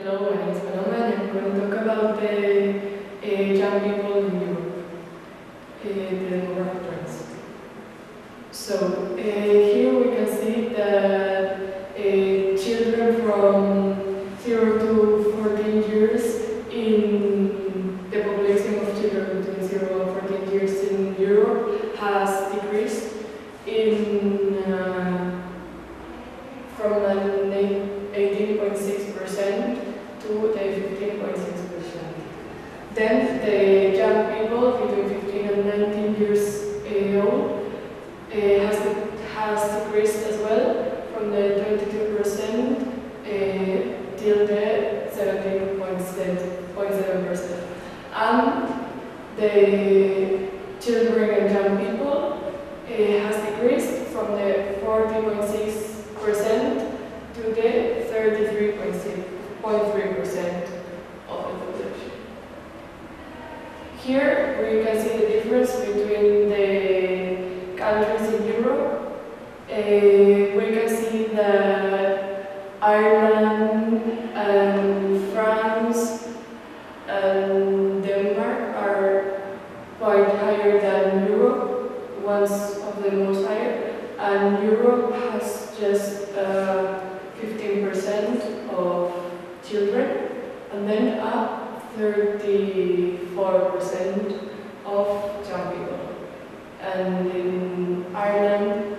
Hello, my name is Paloma and I'm going to talk about the young people in Europe, the demographic trends. So here we can see that children from 0 to 14 years in the population of children between 0 and 14 years in Europe has decreased from an 18.6% to the 15.6%. Then the young people between 15 and 19 years old has decreased as well from the 22% till the 17.7%. And the children and young people has decreased from the 40.6% to the 33.3% of the population. Here we can see the difference between the countries in Europe. We can see that Ireland and France and Denmark are quite higher than Europe, one's of the most higher, and Europe has just 15% of children, and then up 34% of young people. And in Ireland,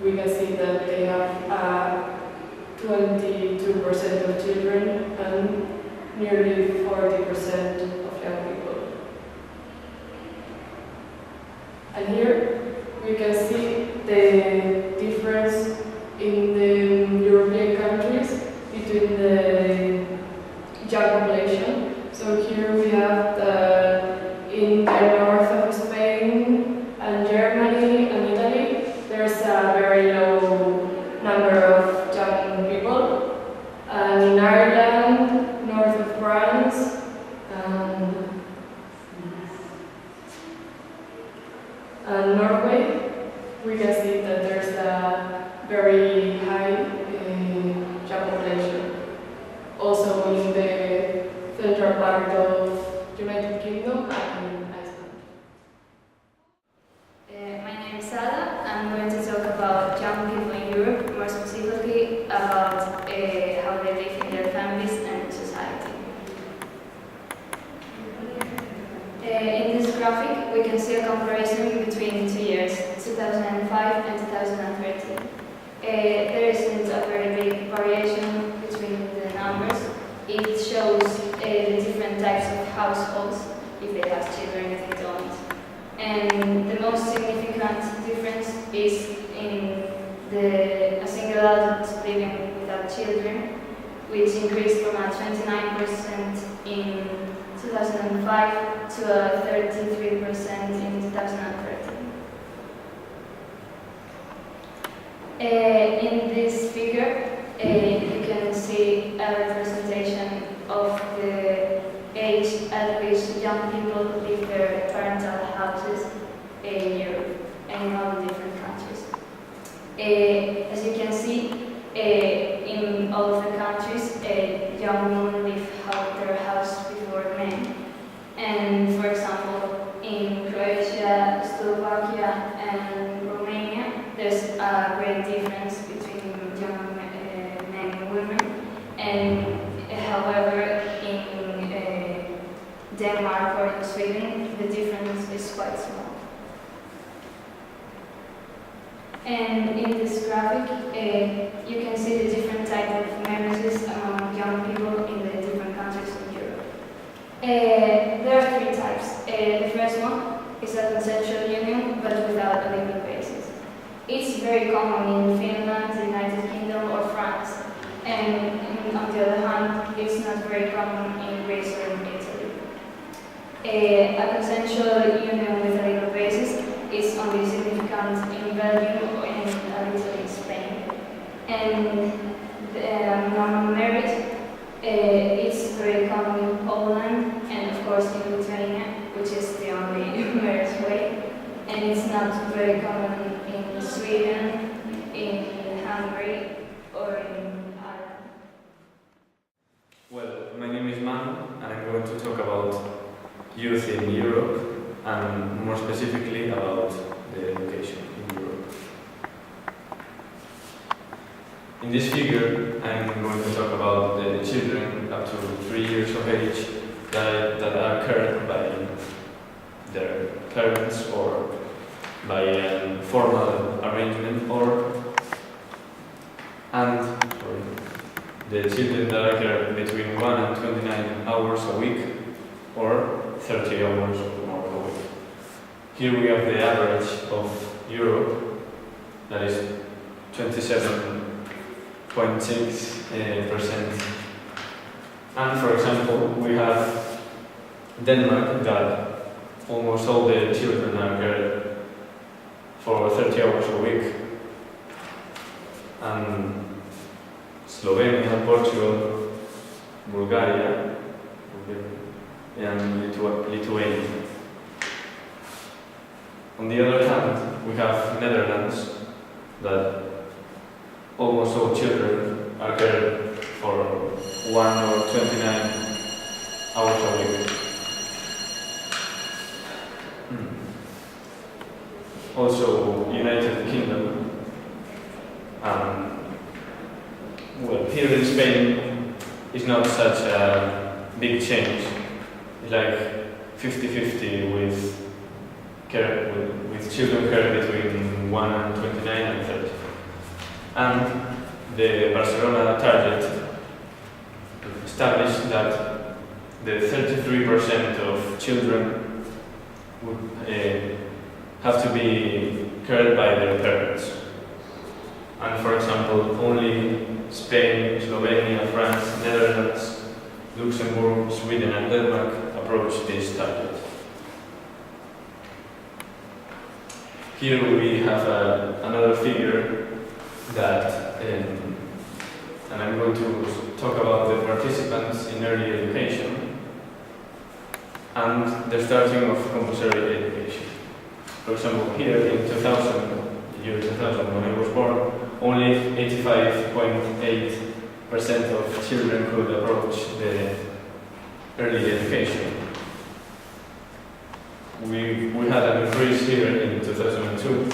we can see that they have 22% of children and nearly 40% of young people. And here we can see the difference in the European countries between the young population. So here we have in the north of Spain and Germany and Italy, there's a very low number of young people. And in Ireland, north of France, and Norway, we can see that there's a very high young population. Also in the central part of United Kingdom and Iceland. My name is Sada. I'm going to talk about young people in Europe, more specifically about how they live in their families and society. In this graphic, we can see a comparison between 2 years, 2005 and 2013. There isn't a very big variation between the numbers. It shows the different types of households, if they have children, if they don't. And the most significant difference is in a single adult living without children, which increased from a 29% in 2005 to a 33% in 2013. In this figure, you can see a representation of the age at which young people leave their parental houses in Europe and in all the different countries. As you can see, in all of the countries, young women leave their house before men. And for example, in Croatia, Slovakia, and Romania, there's a great difference between young men and women. And however, in Denmark or in Sweden, the difference is quite small. And in this graphic, you can see the different type of marriages among young people in the different countries in Europe. There are 3 types. The first one is a consensual union, but without a legal basis. It's very common in Finland, the United Kingdom, or France. And on the other hand, it's not very common in Greece or in Italy. A consensual union with a legal basis is only significant in Belgium and a little in Spain. And normal marriage is very common in Poland and of course in Lithuania, which is the only marriage way. And it's not very common in Sweden, in Hungary, or in Ireland. Well, name is Manu, and I'm going to talk about youth in Europe, and more specifically about the education in Europe. In this figure, I'm going to talk about the children up to 3 years of age that are cared by their parents or by a formal arrangement, the children that are cared between 1 and 29 hours a week or 30 hours or more a week. Here we have the average of Europe, that is 27.6%. And for example, we have Denmark, that almost all the children are cared for 30 hours a week. And Slovenia, Portugal, Bulgaria, and Lithuania. On the other hand, we have Netherlands, that almost all children are cared for 1 or 29 hours a week. Also, United Kingdom. Well, here in Spain, it's not such a big change. It's like 50-50 with children care between 1 and 29 and 30. And the Barcelona target established that the 33% of children would have to be cared by their parents. And for example, only Spain, Slovenia, France, Netherlands, Luxembourg, Sweden and Denmark approach this target. Here we have another figure that, and I'm going to talk about the participants in early education and the starting of compulsory education. For example, here in the year 2000, when I was born, only 85.8% of children could approach the early education. We had an increase here in 2002,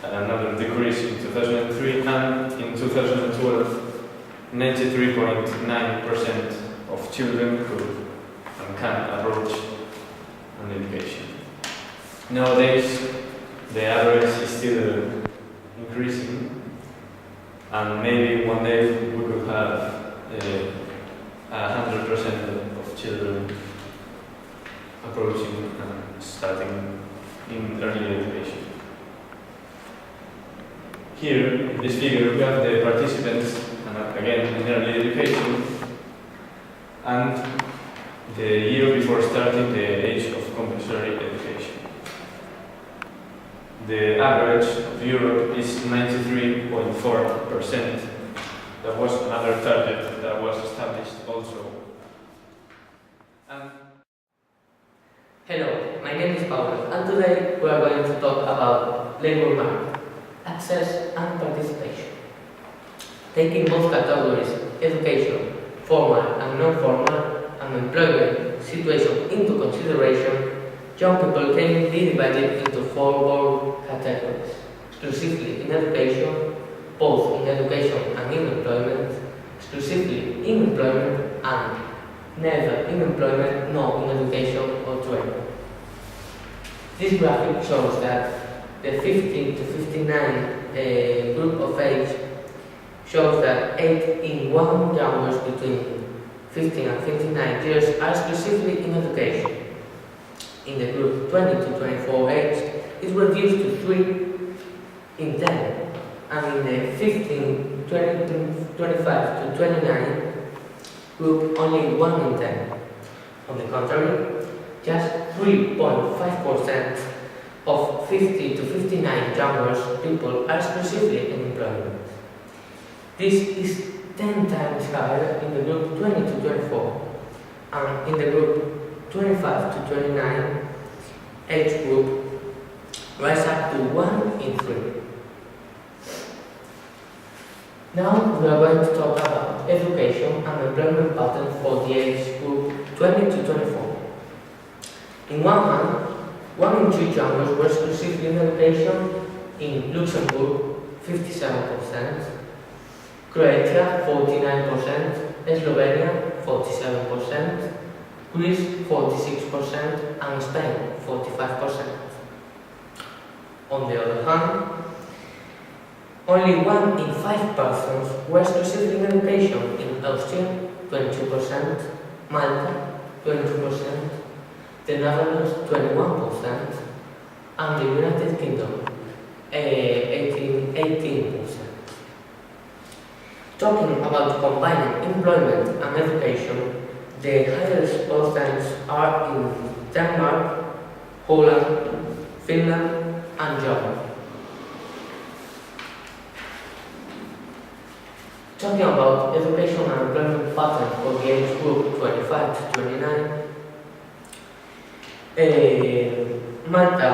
another decrease in 2003, and in 2012, 93.9% of children could and can approach an education. Nowadays, the average is still increasing, and maybe one day we could have 100% of children approaching and starting in early education. Here, in this figure, we have the participants, and again in early education, and the year before starting the age of compulsory education. The average of Europe is 93.4%. That was another target that was established also. Hello, my name is Paolo, and today we are going to talk about labor market, access and participation. Taking both categories, education, formal and non-formal, and employment situation into consideration, young people can be divided into 4 broad categories: exclusively in education, both in education and in employment, exclusively in employment, and neither in employment nor in education or training. This graphic shows that the 15 to 59 group of age shows that 8 in 1 youngers between 15 and 59 years are exclusively in education. In the group 20 to 24 age, it reduced to 3 in 10, and in the 15, 25 to 29 group, only 1 in 10. On the contrary, just 3.5% of 50 to 59 young people are exclusively in employment. This is 10 times higher in the group 20 to 24, and in the group 25 to 29 age group rise up to 1 in 3. Now we are going to talk about about education and employment patterns for the age group 20 to 24. In one hand, 1 in 2 young girls were exclusively in education in Luxembourg, 57%, Croatia, 49%, Slovenia, 47%, Greece, 46%, and Spain, 45%. On the other hand, only 1 in 5 persons were exclusively in education in Austria, 22%, Malta, 22%, the Netherlands, 21%, and the United Kingdom, 18%. Talking about combining employment and education, the highest percentages are in Denmark, Holland, Finland, and Germany. Talking about education and employment patterns for the age group 25 to 29, Malta,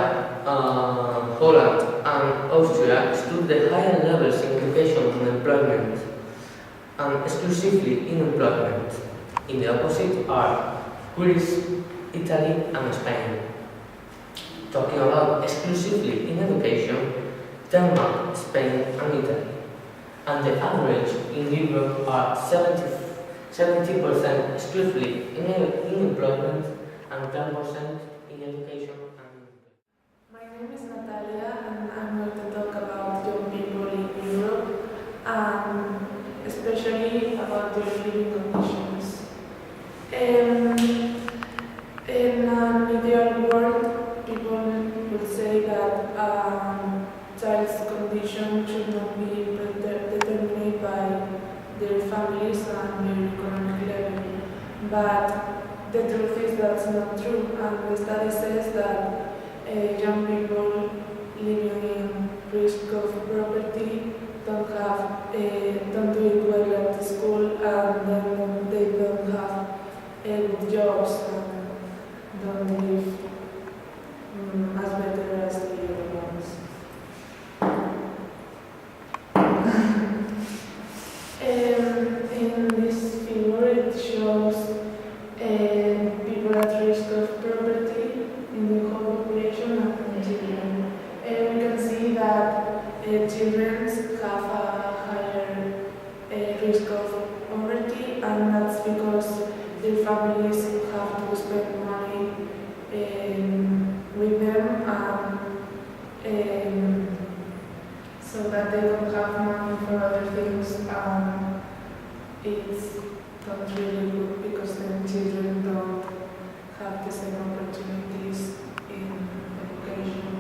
Holland, and Austria stood the higher levels in education and employment, and exclusively in employment. In the opposite are Greece, Italy, and Spain. Talking about exclusively in education, Denmark, Spain, and Italy. And the average in Europe are 70% exclusively in employment and 10% in education. My name is Natalia, and I'm going to talk about young people in Europe, and especially about their living conditions. In an ideal world, people would say that child's condition should not be determined by their families and their economic level. But the truth is that's not true, and the study says that young people living in risk of poverty don't do it well at the school, and then they don't have good jobs and don't live as better as the other ones. In this figure, it shows people at risk of poverty in the whole population and children. We can see that children have a higher risk of poverty, and that's because their families have to spend money with them, so that they don't have money for other things. It's not really good because then children don't have the same opportunities in education.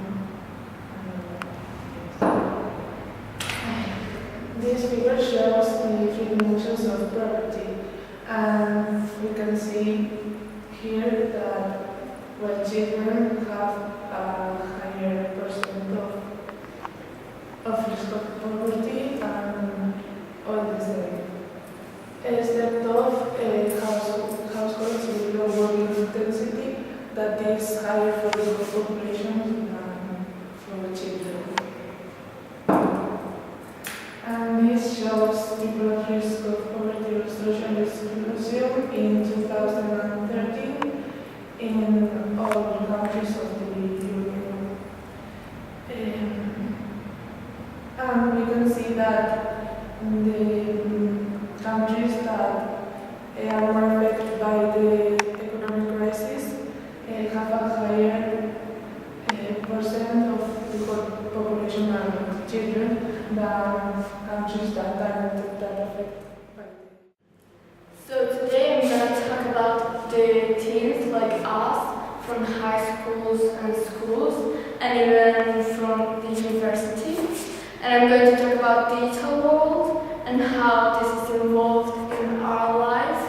This figure shows the three dimensions of poverty, and we can see here that children have a higher percent of risk of poverty and all the same. Except of households with low working intensity, that is higher for the whole population than for children. And this shows people at risk of poverty or social exclusion in 2013 in all countries of the Union. And we can see that the countries that are more affected by the economic crisis have a higher percent of the population and children than countries that aren't that affected by it. So today I'm going to talk about the teens like us from high schools and schools and even from the university. And I'm going to talk about the digital world and how this is involved in our life.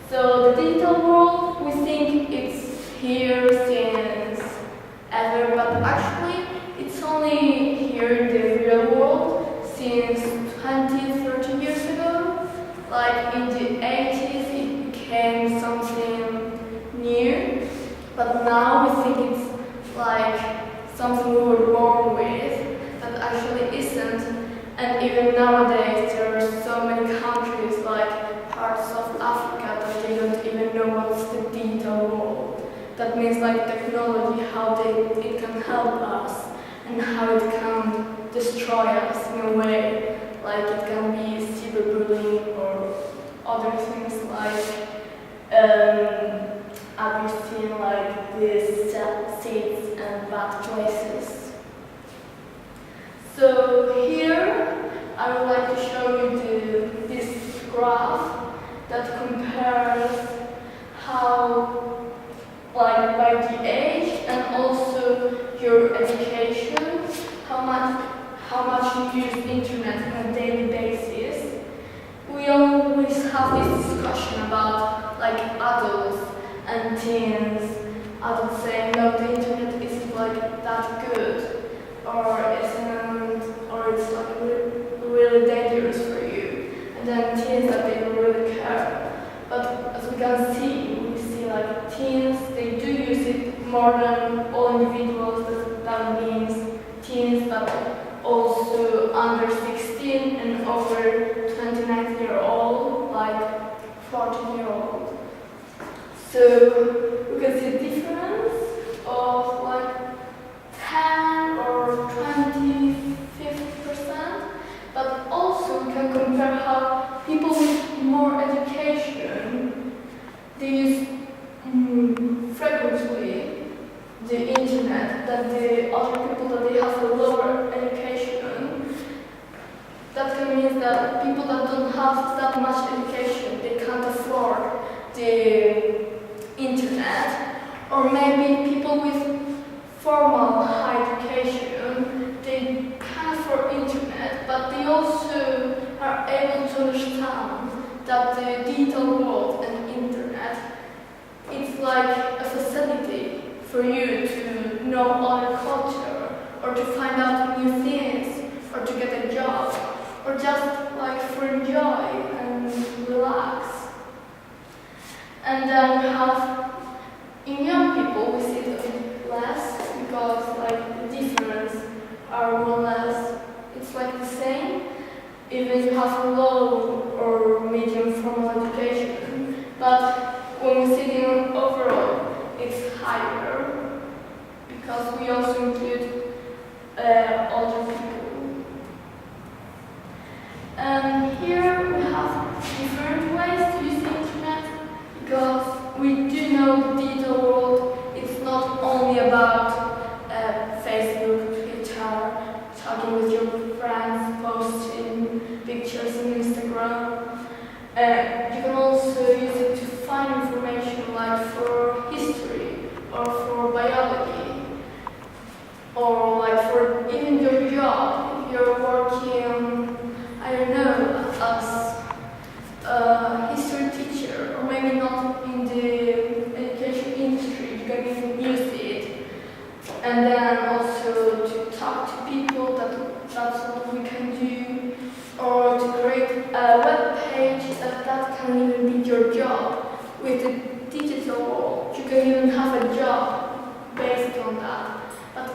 So the digital world, we think it's here since ever, but actually it's only here in the real world since 20-30 years ago. Like in the 80s it became something new, but now we think it's like something we were born with that actually isn't. And even nowadays there are so means like technology, how it can help us and how it can destroy us in a way. Like it can be cyberbullying or other things like have you seen like these seats and bad places? So here I would like to show you this graph that compares how, like by the age and also your education, how much you use the internet on a daily basis. We always have this discussion about like adults and teens. Adults saying no, the internet isn't like that good, or it's like really dangerous for you. And then teens that they don't really care. But as we can see, we see like teens, they do use it more than all individuals. That means teens that also under 16 and over 29-year-old, like 14-year-old. So we can see a difference of like 10 or 20, 50%, but also we can compare how people with more education, they use frequently the internet than the other people that they have a lower education. That can mean that people that don't have that much education, they can't afford the internet, or maybe people with formal high education, they can afford internet, but they also are able to understand that the digital world and internet, it's like a facility for you to know other culture, or to find out new things, or to get a job, or just like for enjoy and relax. And then we have, in young people, we see it a bit less, because like the difference are more or less, it's like the same, even you have low or medium formal education, but when we see the overall, it's higher, because we also include older people. And here we have different ways to use the internet, because we do know the digital world, it's not only about Facebook, Twitter, talking with your friends, posting pictures on Instagram. You can also use it to find information like for history or for biology, or like for even your job. If you're working, I don't know, as a history teacher, or maybe not in the education industry, you can even use it. And then also to talk to people, that's what we can do, or to create a web page that can even be your job. With the digital world, you can even have a job based on that. But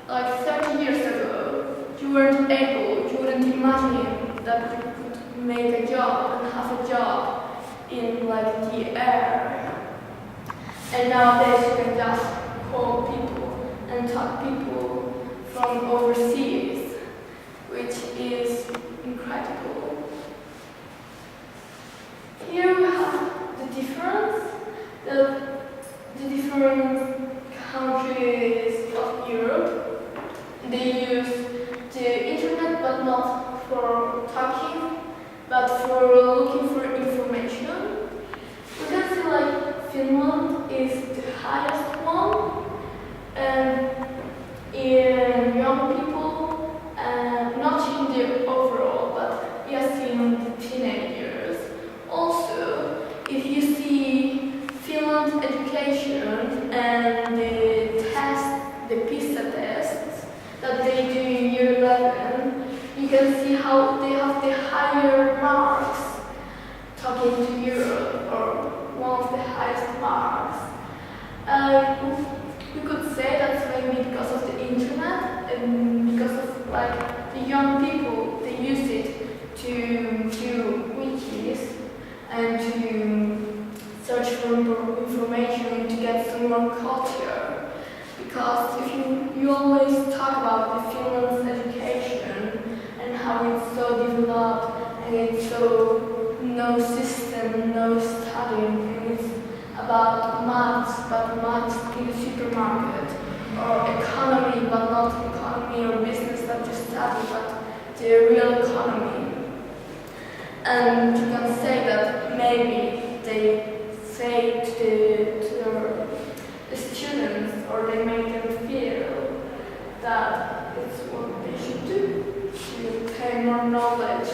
like 30 years ago, you weren't able, you wouldn't imagine that you could make a job and have a job in like the air. And nowadays you can just call people and talk to people from overseas, which is incredible. Here we have the difference, the different countries of Europe. They use the internet, but not for talking, but for looking for information. We can see like Finland is the highest one, and in young people, not in the overall, but yes, in the teenagers. Also, if you see Finland education and the test, the PISA tests that they do in year 11, you can see how they have the higher marks talking to Europe, or one of the highest marks. We could say that's maybe because of the internet and because of like the young people, they use it to do wikis and to search for information to get some more culture. Because if you always talk about the Finland's education and how it's so developed and it's so no system, no studying, and it's about maths, but maths in the supermarket, or economy, but not economy or business that you study, but the real economy. And you can say that maybe they say to the students, or they make them feel that it's what they should do, to gain more knowledge